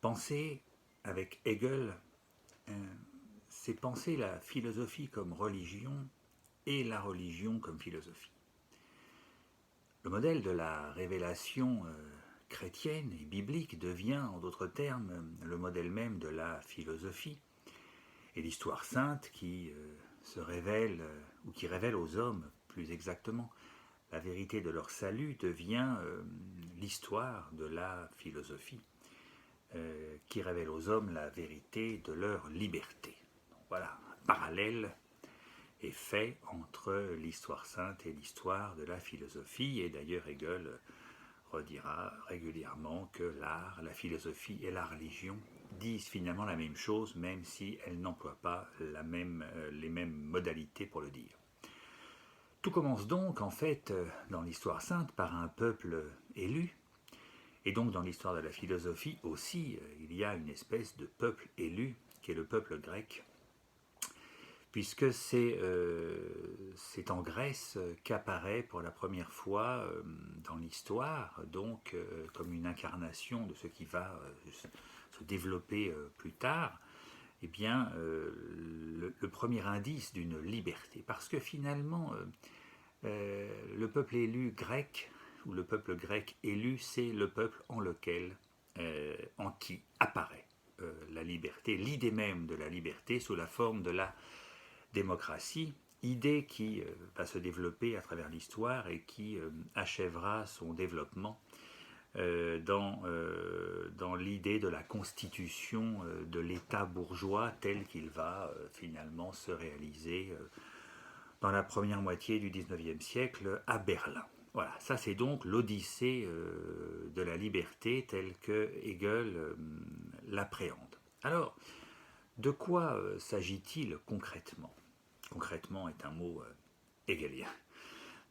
Penser avec Hegel, c'est penser la philosophie comme religion et la religion comme philosophie. Le modèle de la révélation chrétienne et biblique devient, en d'autres termes, le modèle même de la philosophie. Et l'histoire sainte qui se révèle, ou qui révèle aux hommes, plus exactement, la vérité de leur salut devient l'histoire de la philosophie. Qui révèle aux hommes la vérité de leur liberté. Donc voilà, un parallèle est fait entre l'histoire sainte et l'histoire de la philosophie, et d'ailleurs Hegel redira régulièrement que l'art, la philosophie et la religion disent finalement la même chose, même si elles n'emploient pas les mêmes modalités pour le dire. Tout commence donc en fait dans l'histoire sainte par un peuple élu. Et donc dans l'histoire de la philosophie aussi, il y a une espèce de peuple élu, qui est le peuple grec, puisque c'est en Grèce qu'apparaît pour la première fois dans l'histoire, donc comme une incarnation de ce qui va se développer plus tard, eh bien, le premier indice d'une liberté. Parce que finalement, le peuple élu grec, ou le peuple grec élu, c'est le peuple en qui apparaît la liberté, l'idée même de la liberté sous la forme de la démocratie, idée qui va se développer à travers l'histoire et qui achèvera son développement dans l'idée de la constitution de l'État bourgeois tel qu'il va finalement se réaliser dans la première moitié du XIXe siècle à Berlin. Voilà, ça c'est donc l'Odyssée de la liberté telle que Hegel l'appréhende. Alors, de quoi s'agit-il concrètement? Concrètement est un mot hegelien.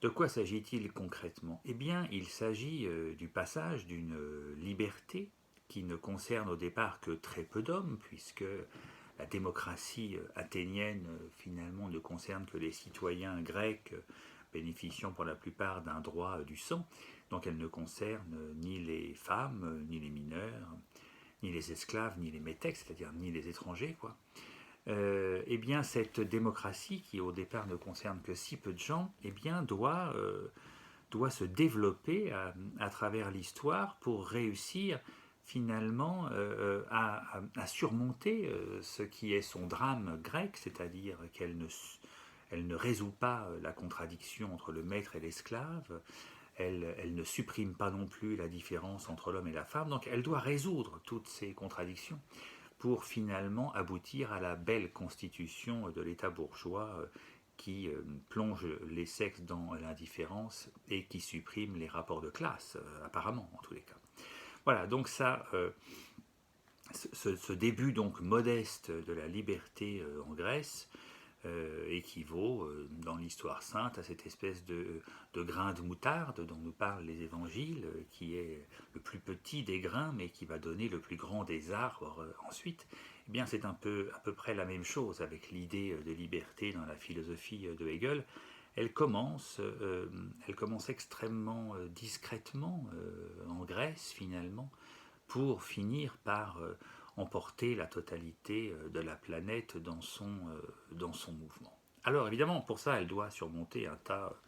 De quoi s'agit-il concrètement? Eh bien, il s'agit du passage d'une liberté qui ne concerne au départ que très peu d'hommes, puisque la démocratie athénienne finalement ne concerne que les citoyens grecs bénéficiant pour la plupart d'un droit du sang, donc elle ne concerne ni les femmes, ni les mineurs, ni les esclaves, ni les métèques, c'est-à-dire ni les étrangers, quoi. Eh bien, cette démocratie, qui au départ ne concerne que si peu de gens, eh bien, doit se développer à travers l'histoire pour réussir finalement à surmonter ce qui est son drame grec, c'est-à-dire elle ne résout pas la contradiction entre le maître et l'esclave, elle ne supprime pas non plus la différence entre l'homme et la femme, donc elle doit résoudre toutes ces contradictions pour finalement aboutir à la belle constitution de l'État bourgeois qui plonge les sexes dans l'indifférence et qui supprime les rapports de classe, apparemment en tous les cas. Voilà, donc ça, ce début donc modeste de la liberté en Grèce équivaut dans l'histoire sainte à cette espèce de grain de moutarde dont nous parlent les évangiles, qui est le plus petit des grains mais qui va donner le plus grand des arbres ensuite. Eh bien, c'est à peu près la même chose avec l'idée de liberté dans la philosophie de Hegel. Elle commence extrêmement discrètement en Grèce finalement, pour finir par emporter la totalité de la planète dans son mouvement. Alors évidemment, pour ça, elle doit surmonter un tas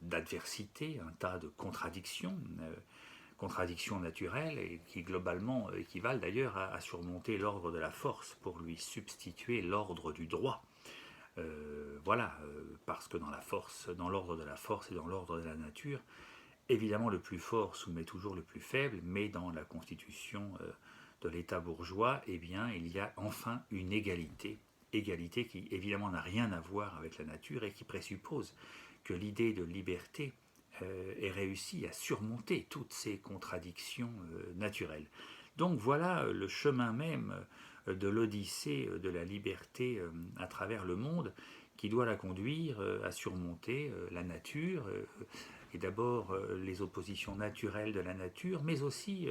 d'adversités, un tas de contradictions naturelles, et qui globalement équivalent d'ailleurs à surmonter l'ordre de la force pour lui substituer l'ordre du droit. Voilà, parce que dans l'ordre de la force et dans l'ordre de la nature, évidemment, le plus fort soumet toujours le plus faible, mais dans la constitution de l'État bourgeois, eh bien, il y a enfin une égalité qui évidemment n'a rien à voir avec la nature et qui présuppose que l'idée de liberté ait réussi à surmonter toutes ces contradictions naturelles. Donc voilà le chemin même de l'Odyssée de la liberté à travers le monde qui doit la conduire à surmonter la nature, et d'abord les oppositions naturelles de la nature, mais aussi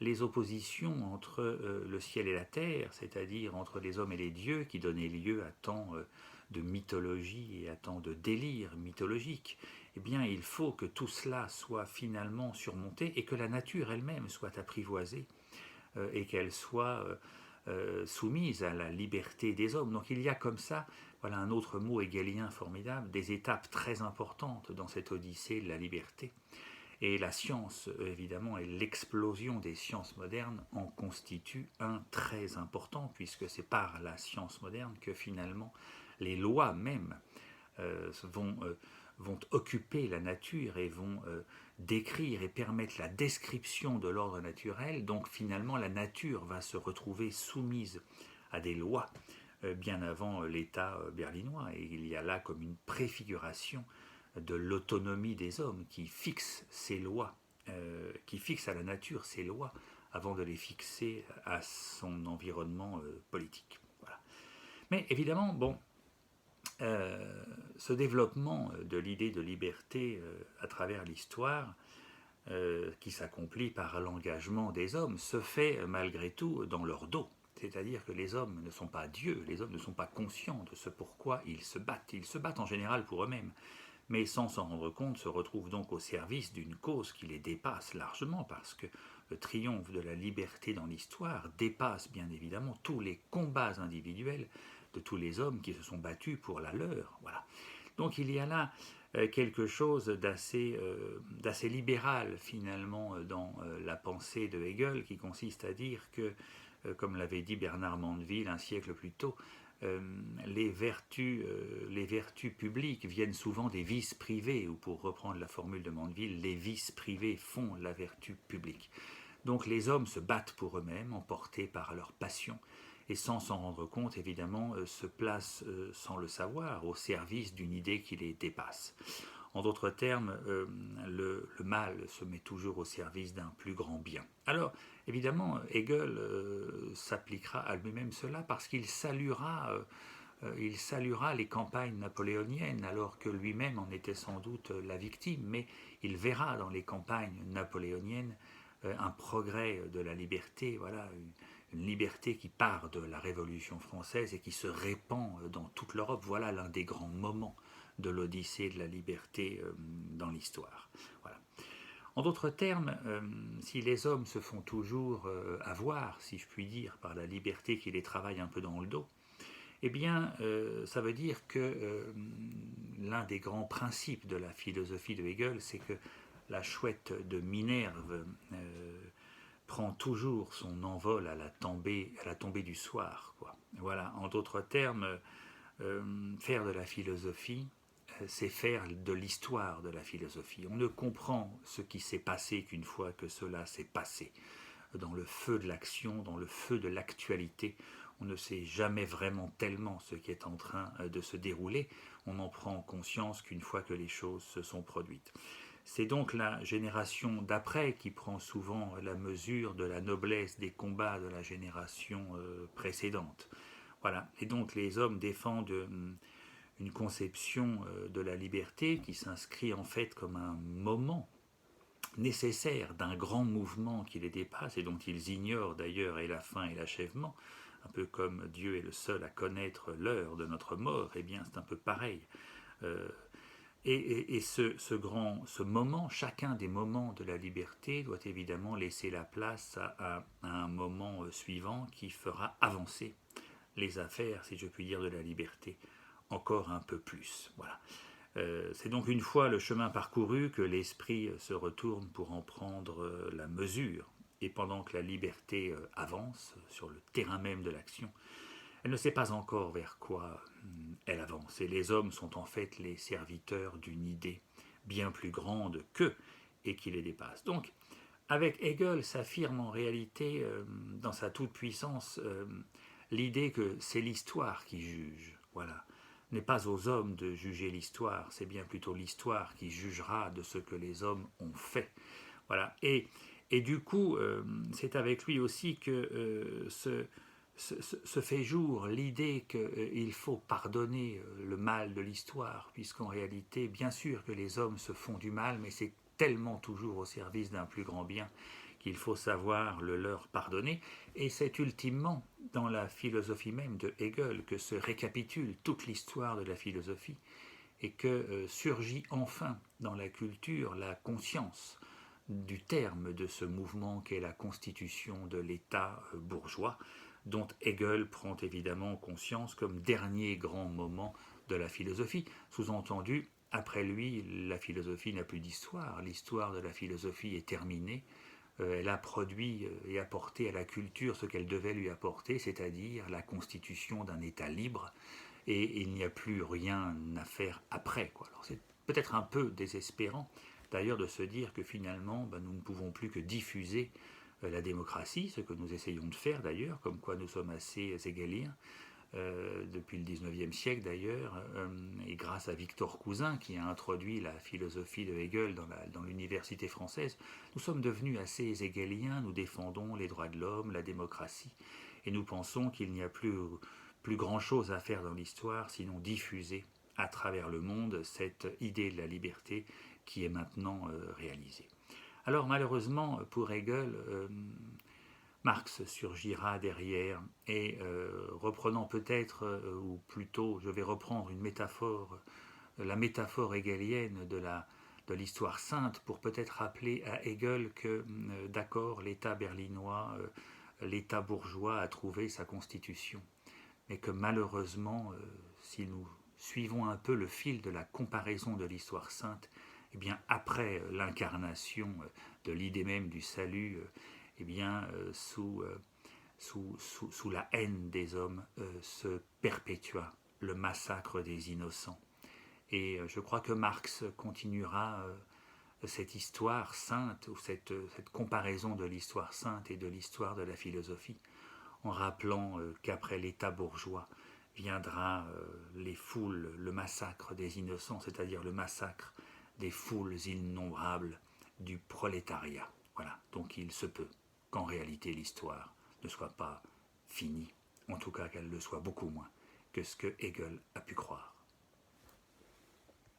les oppositions entre le ciel et la terre, c'est-à-dire entre les hommes et les dieux, qui donnaient lieu à tant de mythologie et à tant de délires mythologiques. Eh bien, il faut que tout cela soit finalement surmonté et que la nature elle-même soit apprivoisée et qu'elle soit soumise à la liberté des hommes. Donc il y a comme ça, voilà un autre mot hegelien formidable, des étapes très importantes dans cette odyssée de la liberté. Et la science, évidemment, et l'explosion des sciences modernes en constitue un très important, puisque c'est par la science moderne que finalement les lois même vont occuper la nature et vont décrire et permettre la description de l'ordre naturel. Donc finalement, la nature va se retrouver soumise à des lois bien avant l'État berlinois. Et il y a là comme une préfiguration de l'autonomie des hommes qui fixe ces lois, qui fixe à la nature ces lois avant de les fixer à son environnement politique. Voilà. Mais évidemment, bon, ce développement de l'idée de liberté à travers l'histoire, qui s'accomplit par l'engagement des hommes, se fait malgré tout dans leur dos. C'est-à-dire que les hommes ne sont pas Dieu, les hommes ne sont pas conscients de ce pourquoi ils se battent. Ils se battent en général pour eux-mêmes, mais sans s'en rendre compte, se retrouvent donc au service d'une cause qui les dépasse largement, parce que le triomphe de la liberté dans l'histoire dépasse bien évidemment tous les combats individuels de tous les hommes qui se sont battus pour la leur. Voilà. Donc il y a là quelque chose d'assez libéral finalement dans la pensée de Hegel, qui consiste à dire que, comme l'avait dit Bernard Mandeville un siècle plus tôt, les vertus publiques viennent souvent des vices privés, ou pour reprendre la formule de Mandeville, les vices privés font la vertu publique. Donc les hommes se battent pour eux-mêmes, emportés par leur passion, et sans s'en rendre compte, évidemment, se placent, sans le savoir, au service d'une idée qui les dépasse. En d'autres termes, le mal se met toujours au service d'un plus grand bien. Alors, évidemment, Hegel s'appliquera à lui-même cela parce qu'il saluera les campagnes napoléoniennes, alors que lui-même en était sans doute la victime, mais il verra dans les campagnes napoléoniennes un progrès de la liberté, voilà, une liberté qui part de la Révolution française et qui se répand dans toute l'Europe. Voilà l'un des grands moments de l'Odyssée de la liberté dans l'histoire. Voilà. En d'autres termes, si les hommes se font toujours avoir, si je puis dire, par la liberté qui les travaille un peu dans le dos, eh bien, ça veut dire que l'un des grands principes de la philosophie de Hegel, c'est que la chouette de Minerve prend toujours son envol à la tombée du soir, quoi. Voilà, en d'autres termes, faire de la philosophie, c'est faire de l'histoire de la philosophie. On ne comprend ce qui s'est passé qu'une fois que cela s'est passé. Dans le feu de l'action, dans le feu de l'actualité, on ne sait jamais vraiment tellement ce qui est en train de se dérouler. On en prend conscience qu'une fois que les choses se sont produites. C'est donc la génération d'après qui prend souvent la mesure de la noblesse des combats de la génération précédente. Voilà. Et donc les hommes défendent une conception de la liberté qui s'inscrit en fait comme un moment nécessaire d'un grand mouvement qui les dépasse et dont ils ignorent d'ailleurs et la fin et l'achèvement, un peu comme Dieu est le seul à connaître l'heure de notre mort, eh bien c'est un peu pareil. Et ce moment, chacun des moments de la liberté doit évidemment laisser la place à un moment suivant qui fera avancer les affaires, si je puis dire, de la liberté encore un peu plus. Voilà. C'est donc une fois le chemin parcouru que l'esprit se retourne pour en prendre la mesure. Et pendant que la liberté avance sur le terrain même de l'action, elle ne sait pas encore vers quoi elle avance. Et les hommes sont en fait les serviteurs d'une idée bien plus grande qu'eux et qui les dépasse. Donc, avec Hegel s'affirme en réalité, dans sa toute-puissance, l'idée que c'est l'histoire qui juge. Voilà. N'est pas aux hommes de juger l'histoire, c'est bien plutôt l'histoire qui jugera de ce que les hommes ont fait. Voilà. Et du coup, c'est avec lui aussi que se fait jour l'idée qu'il faut pardonner le mal de l'histoire, puisqu'en réalité, bien sûr que les hommes se font du mal, mais c'est tellement toujours au service d'un plus grand bien qu'il faut savoir le leur pardonner. Et c'est ultimement dans la philosophie même de Hegel que se récapitule toute l'histoire de la philosophie et que surgit enfin dans la culture la conscience du terme de ce mouvement qu'est la constitution de l'État bourgeois, dont Hegel prend évidemment conscience comme dernier grand moment de la philosophie. Sous-entendu, après lui, la philosophie n'a plus d'histoire, l'histoire de la philosophie est terminée, elle a produit et apporté à la culture ce qu'elle devait lui apporter, c'est-à-dire la constitution d'un État libre, et il n'y a plus rien à faire après, quoi. Alors c'est peut-être un peu désespérant, d'ailleurs, de se dire que finalement, nous ne pouvons plus que diffuser la démocratie, ce que nous essayons de faire d'ailleurs, comme quoi nous sommes assez hegeliens, depuis le 19e siècle d'ailleurs, et grâce à Victor Cousin qui a introduit la philosophie de Hegel dans l'université française, nous sommes devenus assez hegeliens, nous défendons les droits de l'homme, la démocratie, et nous pensons qu'il n'y a plus grand-chose à faire dans l'histoire, sinon diffuser à travers le monde cette idée de la liberté qui est maintenant réalisée. Alors malheureusement pour Hegel, Marx surgira derrière et reprenant peut-être, ou plutôt je vais reprendre une métaphore, la métaphore hegelienne de l'histoire sainte pour peut-être rappeler à Hegel que d'accord, l'État berlinois, l'État bourgeois a trouvé sa constitution, mais que malheureusement, si nous suivons un peu le fil de la comparaison de l'histoire sainte, eh bien après l'incarnation de l'idée même du salut, eh bien sous la haine des hommes se perpétua le massacre des innocents. Et je crois que Marx continuera cette histoire sainte, ou cette comparaison de l'histoire sainte et de l'histoire de la philosophie, en rappelant qu'après l'État bourgeois viendra les foules, le massacre des innocents, c'est-à-dire le massacre des foules innombrables du prolétariat. Voilà, donc il se peut qu'en réalité l'histoire ne soit pas finie, en tout cas qu'elle le soit beaucoup moins que ce que Hegel a pu croire.